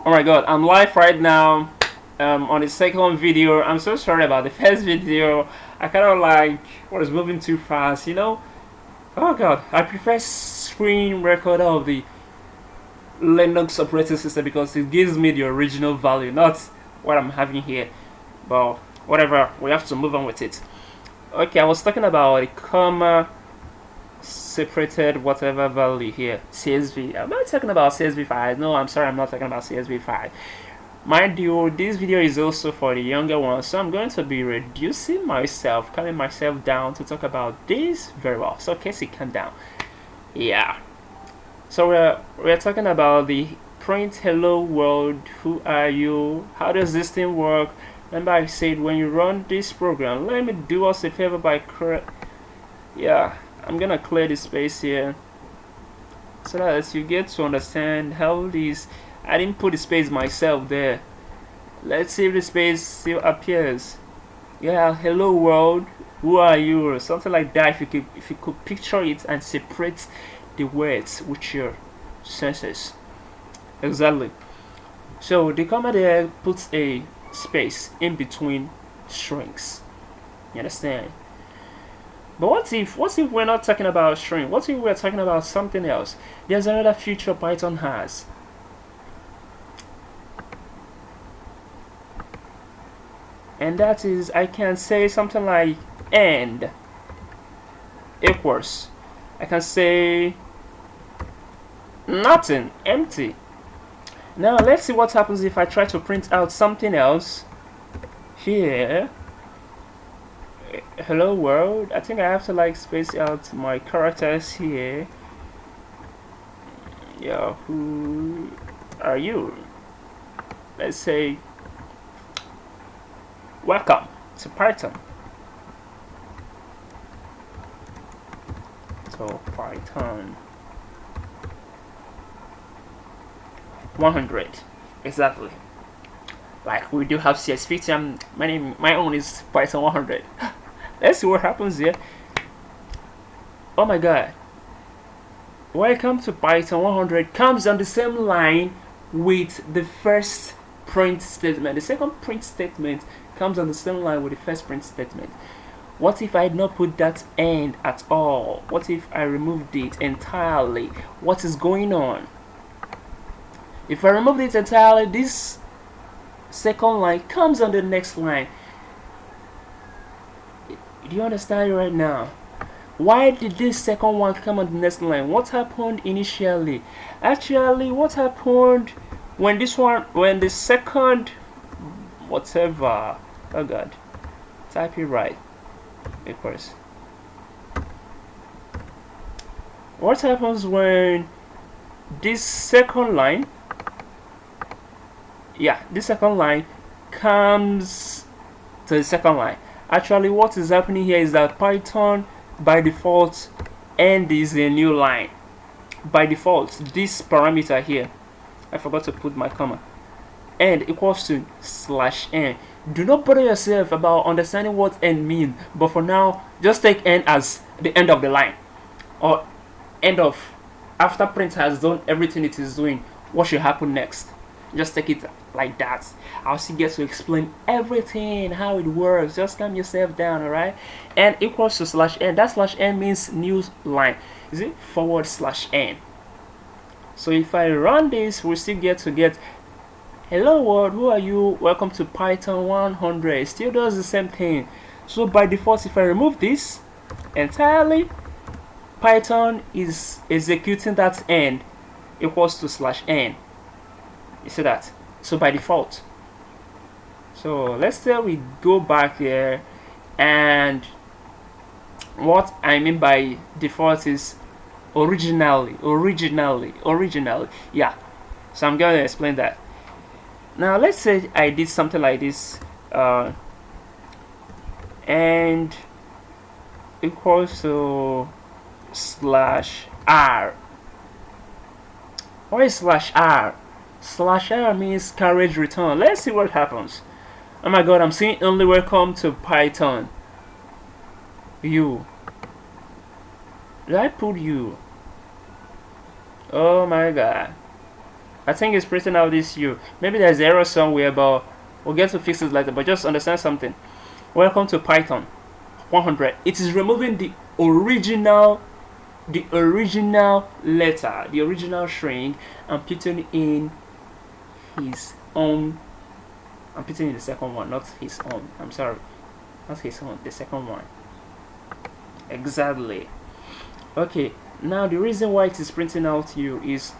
Oh my god, I'm live right now on the second video. I'm so sorry about the first video. I kind of like was moving too fast, you know? Oh god, I prefer screen recorder of the Linux operating system because it gives me the original value, not what I'm having here. But whatever, we have to move on with it. Okay, I was talking about a comma separated whatever value here, CSV. I'm not talking about CSV5. No, I'm sorry, I'm not talking about CSV5. Mind you, this video is also for the younger ones, so I'm going to be reducing myself, calming myself down to talk about this very well. So Casey, calm down. Yeah. So we're talking about the print hello world, who are you, how does this thing work. Remember I said when you run this program, let me do us a favor by I'm gonna clear the space here so that you get to understand how this. I didn't put the space myself there. Let's see if the space still appears. Yeah, hello world, who are you, or something like that. If you could picture it and separate the words with your senses. Exactly. So the comma there puts a space in between strings. You understand? But what if we're not talking about string? What if we're talking about something else? There's another feature Python has. And that is, I can say something like and equals. I can say nothing, empty. Now let's see what happens if I try to print out something else here. Hello world. I think I have to like space out my characters here. Yeah, who are you? Let's say welcome to Python. So Python 100 exactly. Like we do have CS50. My own is Python 100. Let's see what happens here. Oh my god. Welcome to Python 100 comes on the same line with the first print statement. The second print statement comes on the same line with the first print statement. What if I had not put that end at all? What if I removed it entirely? What is going on? If I remove it entirely, this second line comes on the next line. Do you understand right now? Why did this second one come on the next line? What happened initially? Actually, what happened when the second whatever, oh god, type it right, of course. What happens when this second line, this second line comes to the second line? Actually, what is happening here is that Python by default end is a new line. By default, this parameter here, I forgot to put my comma, end equals to /n. Do not bother yourself about understanding what end means, but for now just take end as the end of the line, or end of, after print has done everything it is doing, what should happen next. Just take it like that. I'll still get to explain everything, how it works. Just calm yourself down, alright? And equals to /n. That /n means new line. Is it /n? So if I run this, we still get hello world, who are you? Welcome to Python 100. It still does the same thing. So by default, if I remove this entirely, Python is executing that end equals to /n. You see that? So by default. So let's say we go back here, and what I mean by default is originally. Yeah. So I'm going to explain that. Now let's say I did something like this, and equals to /r. What is /r? /r means carriage return. Let's see what happens. Oh my god, I'm seeing only welcome to Python. You. Did I put you? Oh my god. I think it's printing out this U. Maybe there's error somewhere, but we'll get to fix it later. But just understand something. Welcome to Python 100. It is removing the original letter, the original string, and putting in his own. I'm putting in the second one, not his own. I'm sorry, not his own, the second one. Exactly. Okay, now the reason why it is printing out U is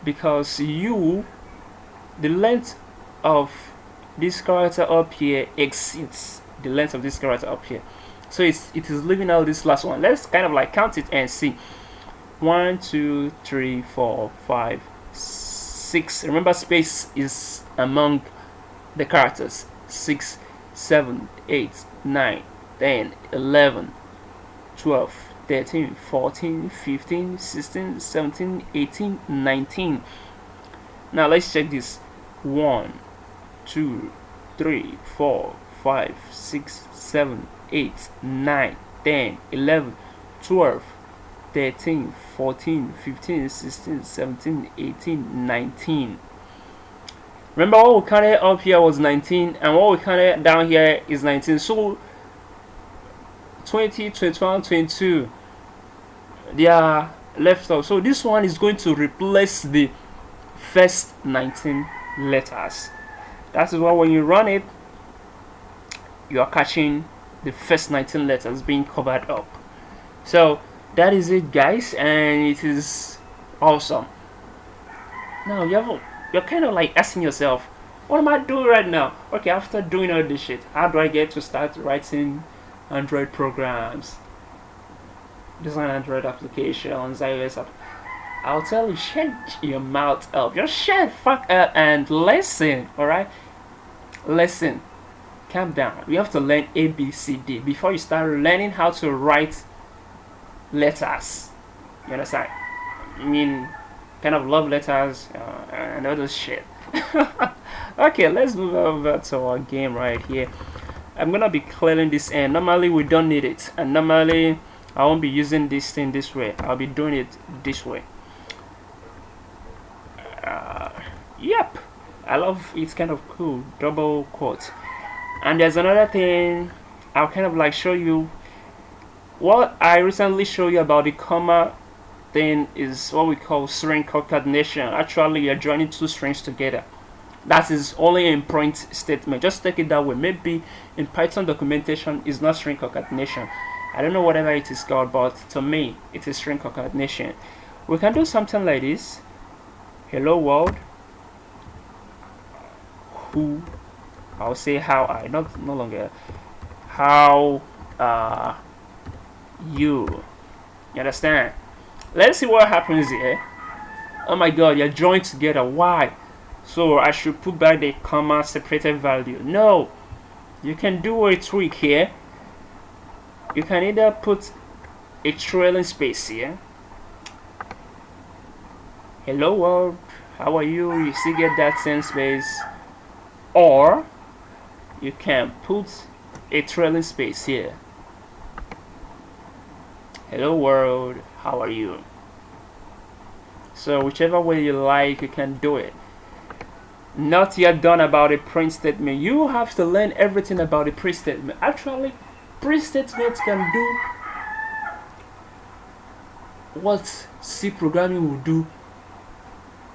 because the length of this character up here exceeds the length of this character up here. So it is leaving out this last one. Let's kind of like count it and see. 1, 2, 3, 4, 5, 6. Remember, space is among the characters. 6, 7, 8, 9, 10, 11, 12, 13, 14, 15, 16, 17, 18, 19. Now let's check this. 1, 2, 3, 4, 5, 6, 7, 8, 9, 10, 11, 12, 13, 14, 15, 16, 17, 18, 19. Remember, what we counted up here was 19, and what we counted down here is 19. So 20, 21, 22, they are left out. So this one is going to replace the first 19 letters. That is why when you run it, you are catching the first 19 letters being covered up. So that is it, guys, and it is awesome. Now you're kind of like asking yourself, what am I doing right now? Okay, after doing all this shit, how do I get to start writing Android programs, design Android applications, iOS app? I'll tell you, shut your mouth up. Just shut the fuck up and listen, alright? Listen. Calm down. You have to learn ABCD before you start learning how to write letters. You understand? I mean, kind of love letters and all this shit. Okay, let's move over to our game right here. I'm gonna be clearing this end. Normally we don't need it, and normally I won't be using this thing this way. I'll be doing it this way. Yep, I love it's kind of cool. Double quote. And there's another thing I'll kind of like show you. What I recently showed you about the comma thing is what we call string concatenation. Actually, you're joining two strings together. That is only in print statement. Just take it that way. Maybe in Python documentation is not string concatenation. I don't know whatever it is called, but to me it is string concatenation. We can do something like this. Hello world. Who? I'll say how I no longer how you understand? Let's see what happens here. Oh my god, you're joined together. Why? So I should put back the comma separated value. No, you can do a trick here. You can either put a trailing space here. Hello world, how are you? You still get that same space. Or you can put a trailing space here. Hello world, how are you? So whichever way you like, you can do it. Not yet done about a print statement. You have to learn everything about a print statement. Actually, print statements can do what C programming will do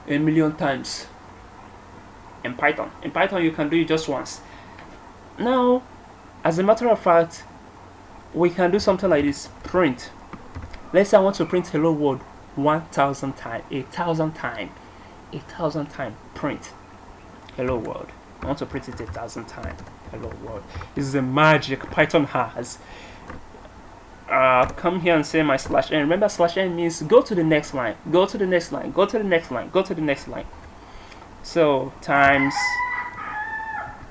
a million times in Python. In Python, you can do it just once. Now, as a matter of fact, we can do something like this. Print. Let's say I want to print hello world 1,000 times, 1,000 times, 1,000 times. Print hello world. I want to print it 1,000 times. Hello world. This is the magic Python has. Come here and say my /n. Remember, /n means go to the next line, go to the next line, go to the next line, go to the next line. So times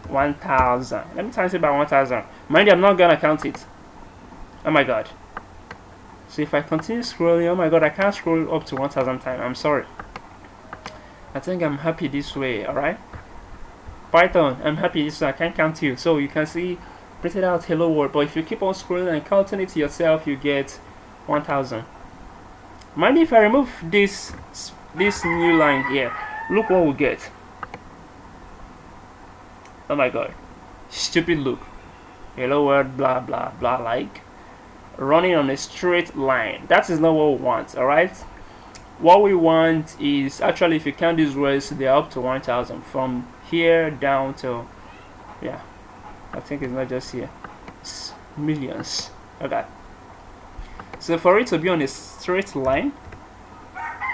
1,000. Let me times it by 1,000. Mind you, I'm not gonna count it. Oh my god. So if I continue scrolling, oh my god, I can't scroll up to 1,000 times. I'm sorry. I think I'm happy this way. All right, Python, I'm happy this way. I can't count you, so you can see printed out hello world. But if you keep on scrolling and counting it yourself, you get 1,000. Mind if I remove this new line here, Look what we get. Oh my god. Stupid look. Hello world, blah blah blah, like running on a straight line. That is not what we want, alright? What we want is, actually, if you count these words, they're up to 1000 from here down to, yeah, I think it's not just here, it's millions. Okay, so for it to be on a straight line,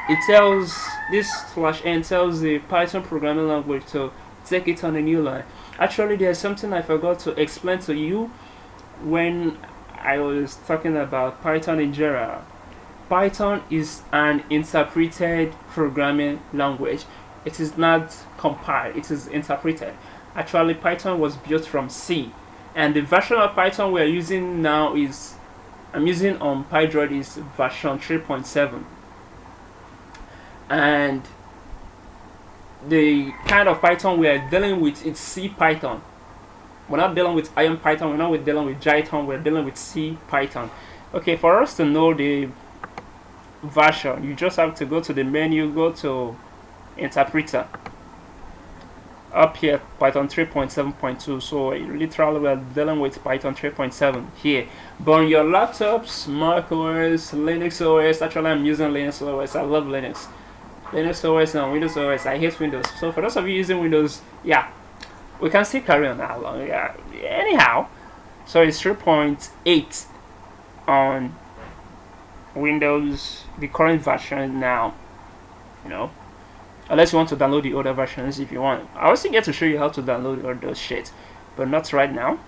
it tells this /n tells the Python programming language to take it on a new line. Actually, there's something I forgot to explain to you when I was talking about Python in general. Python is an interpreted programming language. It is not compiled, it is interpreted. Actually, Python was built from C, and the version of Python we're using now is, I'm using on PyDroid, is version 3.7. And the kind of Python we are dealing with is C Python. We're not dealing with Iron Python, we're not dealing with Jython, we're dealing with C Python. Okay, for us to know the version, you just have to go to the menu, go to interpreter. Up here, Python 3.7.2. so literally we're dealing with Python 3.7 here. But on your laptops, Mac OS, Linux OS, actually I'm using Linux OS, I love Linux. Linux OS and Windows OS, I hate Windows. So for those of you using Windows, yeah, we can still carry on that long. Yeah. Anyhow, so it's 3.8 on Windows, the current version now, you know, unless you want to download the older versions. If you want, I also get to show you how to download all those shit, but not right now.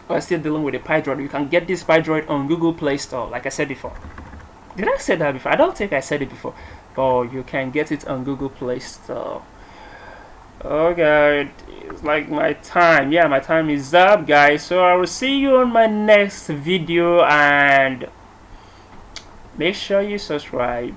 We're still dealing with the PyDroid. You can get this PyDroid on Google Play Store, like I said before. Did I say that before? I don't think I said it before, but you can get it on Google Play Store. Oh god, it's like my time. Yeah, my time is up, guys. So I will see you on my next video, and make sure you subscribe.